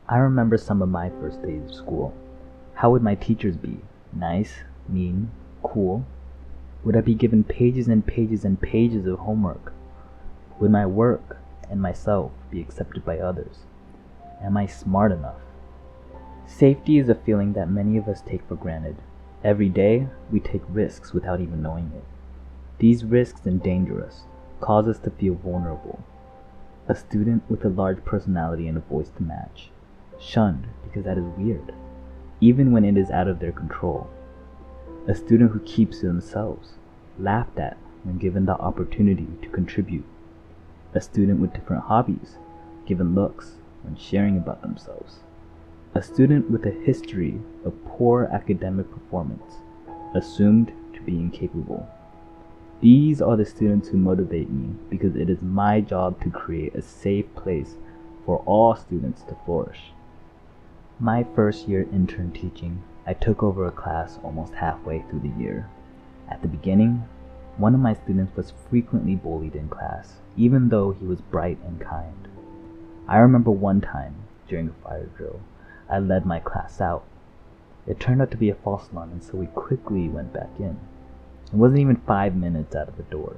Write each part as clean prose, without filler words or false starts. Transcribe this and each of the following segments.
I remember some of my first days of school. How would my teachers be? Nice, mean, cool? Would I be given pages and pages and pages of homework? Would my work and myself be accepted by others? Am I smart enough? Safety is a feeling that many of us take for granted. Every day, we take risks without even knowing it. These risks endanger us, cause us to feel vulnerable. A student with a large personality and a voice to match. Shunned because that is weird, even when it is out of their control. A student who keeps to themselves, laughed at when given the opportunity to contribute. A student with different hobbies, given looks when sharing about themselves. A student with a history of poor academic performance, assumed to be incapable. These are the students who motivate me because it is my job to create a safe place for all students to flourish. My first year intern teaching, I took over a class almost halfway through the year. At the beginning, one of my students was frequently bullied in class, even though he was bright and kind. I remember one time, during a fire drill, I led my class out. It turned out to be a false alarm, and so we quickly went back in. It wasn't even 5 minutes out of the door.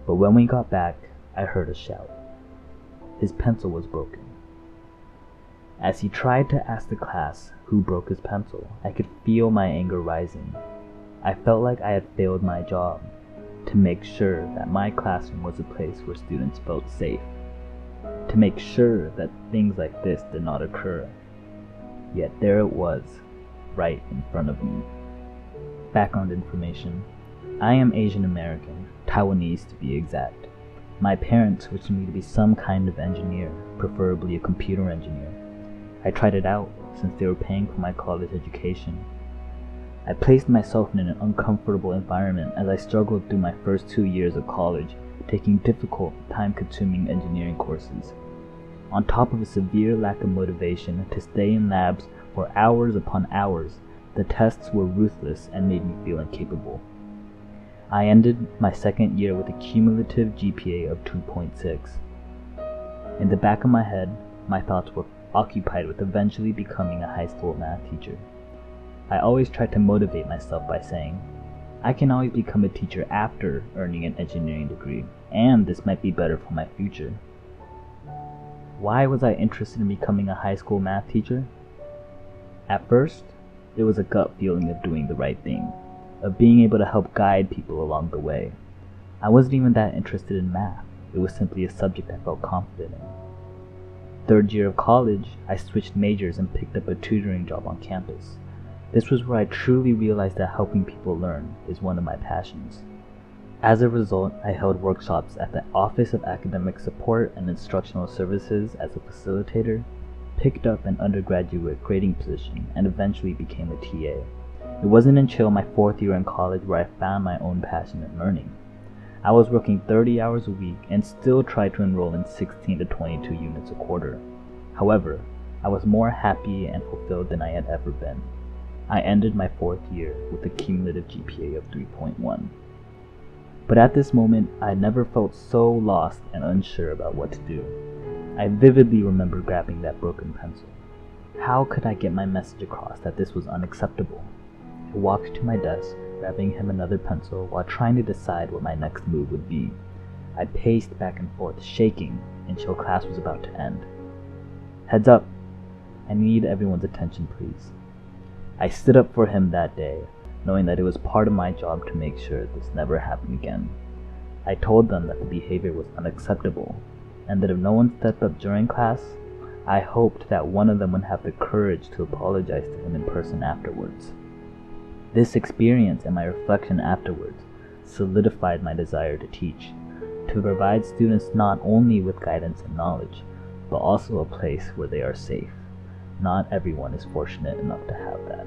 But when we got back, I heard a shout. His pencil was broken. As he tried to ask the class who broke his pencil, I could feel my anger rising. I felt like I had failed my job to make sure that my classroom was a place where students felt safe, to make sure that things like this did not occur. Yet there it was, right in front of me. Background information. I am Asian American, Taiwanese to be exact. My parents wished me to be some kind of engineer, preferably a computer engineer. I tried it out since they were paying for my college education. I placed myself in an uncomfortable environment as I struggled through my first 2 years of college, taking difficult, time-consuming engineering courses. On top of a severe lack of motivation to stay in labs for hours upon hours, the tests were ruthless and made me feel incapable. I ended my second year with a cumulative GPA of 2.6. In the back of my head, my thoughts were occupied with eventually becoming a high school math teacher. I always tried to motivate myself by saying, I can always become a teacher after earning an engineering degree, and this might be better for my future. Why was I interested in becoming a high school math teacher? At first, it was a gut feeling of doing the right thing, of being able to help guide people along the way. I wasn't even that interested in math. It was simply a subject I felt confident in. Third year of college, I switched majors and picked up a tutoring job on campus. This was where I truly realized that helping people learn is one of my passions. As a result, I held workshops at the Office of Academic Support and Instructional Services as a facilitator, picked up an undergraduate grading position, and eventually became a TA. It wasn't until my fourth year in college where I found my own passion in learning. I was working 30 hours a week and still tried to enroll in 16 to 22 units a quarter. However, I was more happy and fulfilled than I had ever been. I ended my fourth year with a cumulative GPA of 3.1. But at this moment, I never felt so lost and unsure about what to do. I vividly remember grabbing that broken pencil. How could I get my message across that this was unacceptable? I walked to my desk, grabbing him another pencil while trying to decide what my next move would be. I paced back and forth, shaking, until class was about to end. Heads up! I need everyone's attention, please. I stood up for him that day, knowing that it was part of my job to make sure this never happened again. I told them that the behavior was unacceptable, and that if no one stepped up during class, I hoped that one of them would have the courage to apologize to him in person afterwards. This experience and my reflection afterwards solidified my desire to teach, to provide students not only with guidance and knowledge, but also a place where they are safe. Not everyone is fortunate enough to have that.